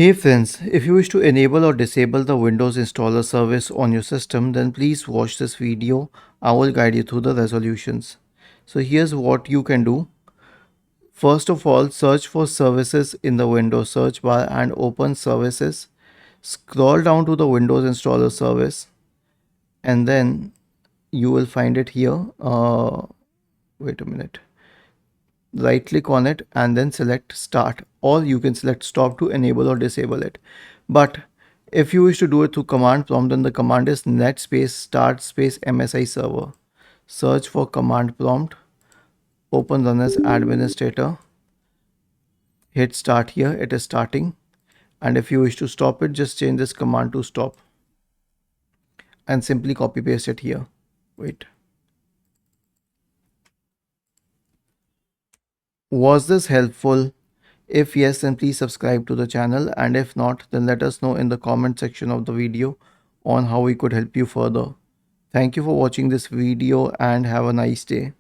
Hey friends, if you wish to enable or disable the Windows installer service on your system, then please watch this video. I will guide you through the resolutions. So here's what you can do. First of all, search for services in the Windows search bar and open services. Scroll down to the Windows installer service and then you will find it here. Wait a minute. Right click on it and then select start, or you can select stop to enable or disable it. But if you wish to do it through command prompt, then the command is net space start space msi server. Search for command prompt, open run as administrator, hit start. Here it is starting, and if you wish to stop it, just change this command to stop and simply copy paste it here. Wait, was this helpful? If yes, then please subscribe to the channel, and if not, then let us know in the comment section of the video on how we could help you further. Thank you for watching this video and have a nice day.